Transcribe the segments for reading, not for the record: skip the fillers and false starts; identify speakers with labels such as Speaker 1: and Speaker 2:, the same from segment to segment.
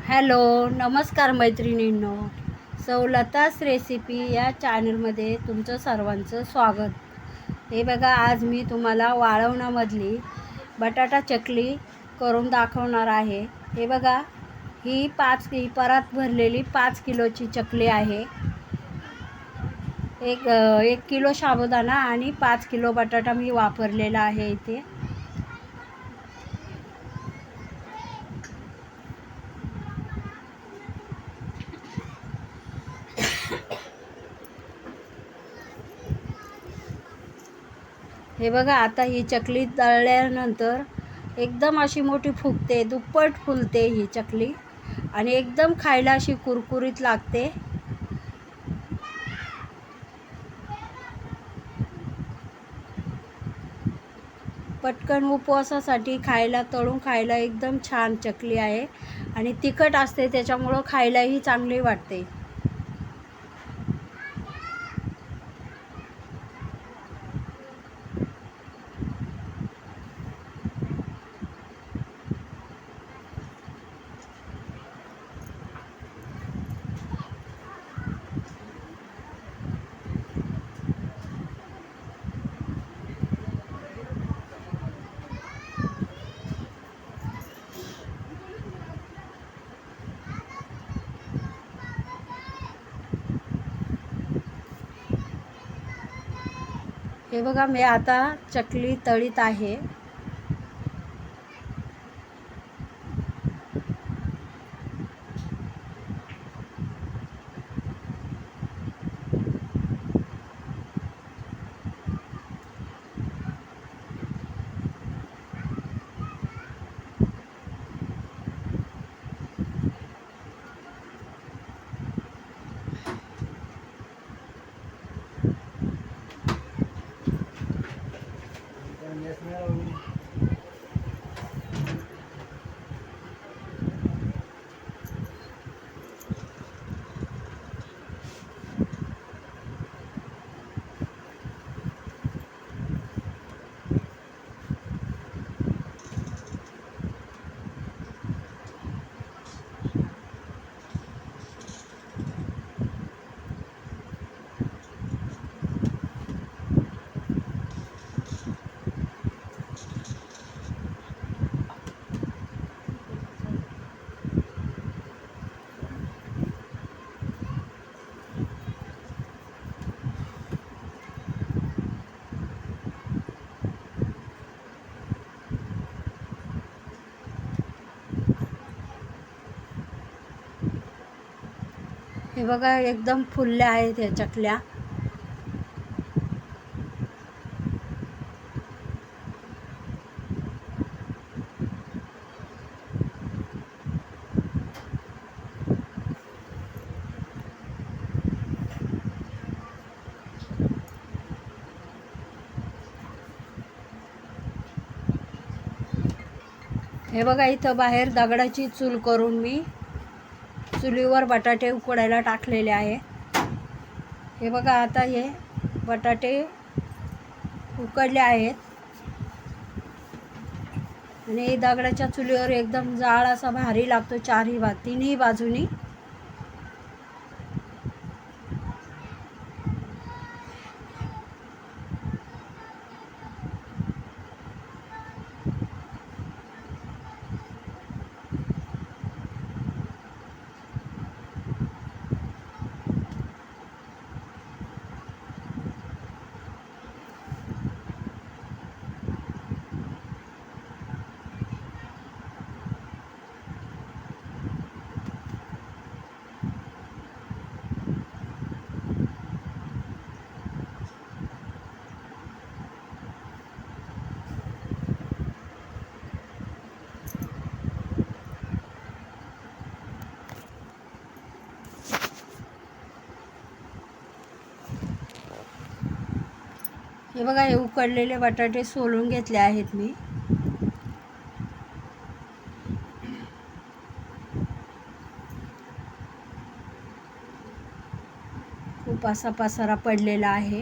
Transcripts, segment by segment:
Speaker 1: Hello, नमस्कार मैत्रिणींनो. सवलताच recipe या चॅनलमध्ये तुमचं सर्वांचं स्वागत. हे बघा, आज मी तुम्हाला वाळवणामधली बटाटा चकली करून दाखवणार आहे. हे बघा, ही परात भरलेली 5 किलोची चकली आहे. एक किलो साबुदाणा आणि 5 किलो बटाटा मी वापरलेला आहे इथे. हे बघा, आता ही चकली तळल्यानंतर एकदम अशी मोठी फुगते, दुप्पट फुलते ही चकली आणि एकदम खायला अशी कुरकुरीत लागते. पटकन उपवासासाठी तळून खायला एकदम छान चकली आहे आणि तिखट असते, त्याच्यामुळं खायलाही चांगली वाटते. हे बघा, मी आता चकली तळीत आहे. हे बघा, एकदम फुलल्या आहेत ह्या चकल्या. हे बघा, इथं बाहेर दगडाची चूल करून मी चुलीवर बटाटे उकडायला टाकलेले आहे. हे बघा, आता हे बटाटे उकडले आहेत आणि दगडाच्या चुलीवर एकदम जाळ असा भारी लागतो तिन्ही बाजूनी. हे बघा, हे उकडलेले बटाटे सोलून घेतले आहेत मी. खूप असा पसारा पडलेला आहे.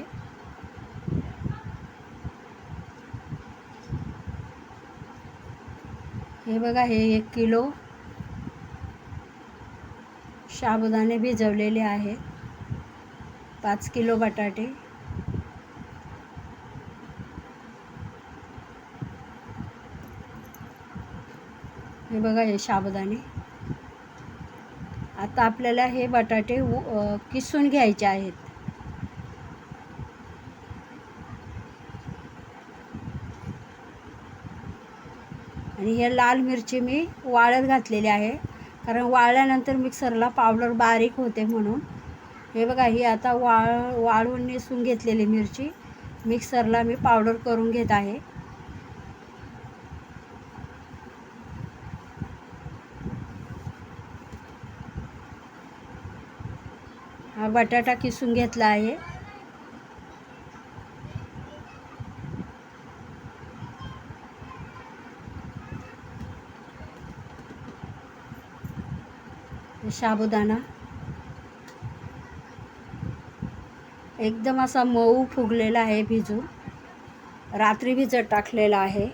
Speaker 1: हे बघा, हे 1 किलो साबुदाणे भिजवलेले आहे, 5 किलो बटाटे. हे बघा हे साबुदाणे. आता आपल्याला हे बटाटे किसून घ्यायचे आहेत. आणि हे लाल मिरची मी वाळत घातलेली आहे, कारण वाळल्यानंतर मिक्सरला पावडर बारीक होते म्हणून. हे बघा ही आता वाळून नेसून घेतलेली मिरची मिक्सरला मी पावडर करून घेत आहे. हा बटाटा किसून घेतला आहे. साबुदाणा एकदम असा मऊ फुगलेला आहे, भिजून रात्री भिजत टाकलेला आहे.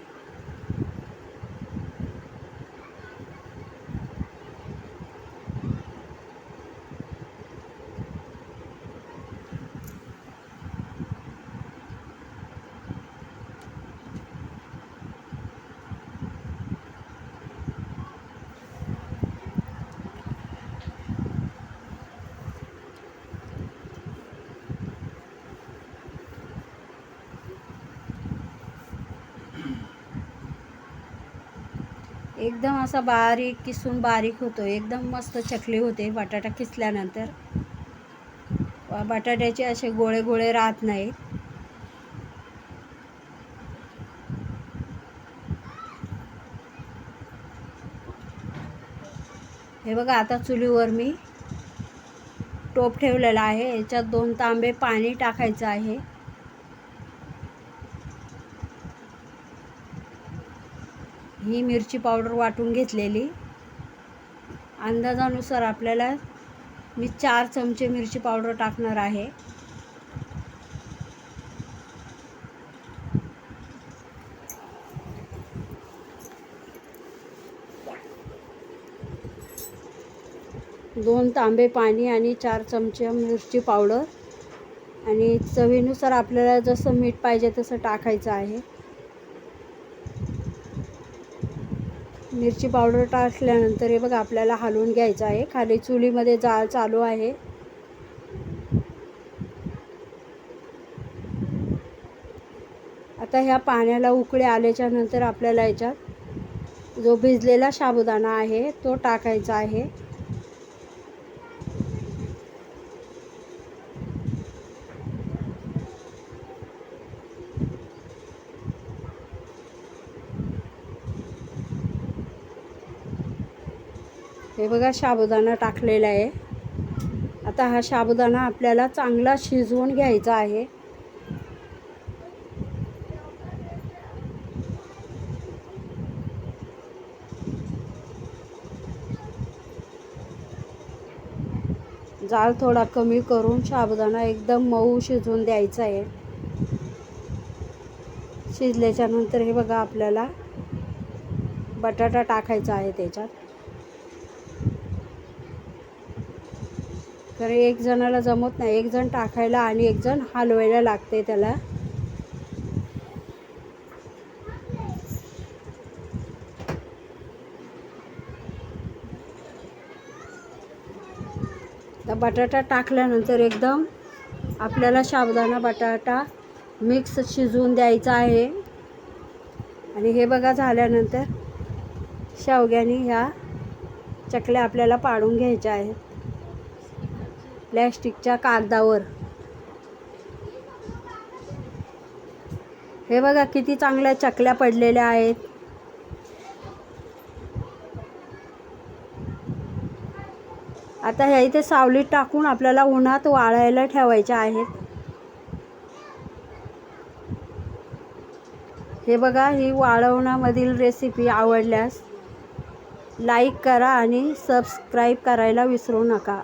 Speaker 1: एकदम असा बारीक किसून बारीक होतो, एकदम मस्त चकली होते बटाटा किसल्यानंतर. बटाट्याचे असे गोळे गोळे राहत नाहीत. हे बघा आता चुलीवर मी टोप ठेवलेला आहे. याच्यात 2 तांबे पाणी टाकायचं आहे. ही मिरची पावडर वाटून घेतलेली. अंदाजानुसार आपल्याला मी 4 चमचे मिरची पावडर टाकणार आहे. दोन तांबे पाणी आणि 4 चमचे मिरची पावडर. आणि चवीनुसार आपल्याला जसं मीठ पाहिजे तसं टाकायचं आहे. मिरची पावडर टाकल्यानंतर हे बघा आपल्याला हलवून घ्यायचं आहे. खाली चुलीमध्ये जाळ चालू आहे. आता ह्या पाण्याला उकळी आल्याच्या नंतर आपल्याला याच्यात जो भिजलेला साबुदाणा आहे तो टाकायचा आहे. हे बघा साबुदाणा टाकलेला आहे. आता हा साबुदाणा आपल्याला चांगला शिजवून घ्यायचा आहे. जाळ थोडा कमी करून साबुदाणा एकदम मऊ शिजवून द्यायचा आहे. शिजल्याच्या नंतर हे बघा आपल्याला बटाटा टाकायचा आहे त्याच्यात. तर एक जणाला जमत नाही, एक जण टाकायला आणि एक जण हलवायला लागते त्याला. तर बटाटा टाकल्यानंतर एकदम आपल्याला साबुदाणा बटाटा मिक्स शिजवून द्यायचा आहे. आणि हे बघा झाल्यानंतर शेवग्याने ह्या चकल्या आपल्याला पाडून घ्यायच्या आहेत प्लॅस्टिकच्या कागदावर. हे बघा किती चांगल्या चकल्या पडलेल्या आहेत. आता ह्या इथे सावलीत टाकून आपल्याला उन्हात वाळायला ठेवायच्या आहेत. हे बघा ही वाळवणामधील रेसिपी आवडल्यास लाईक करा आणि सबस्क्राईब करायला विसरू नका.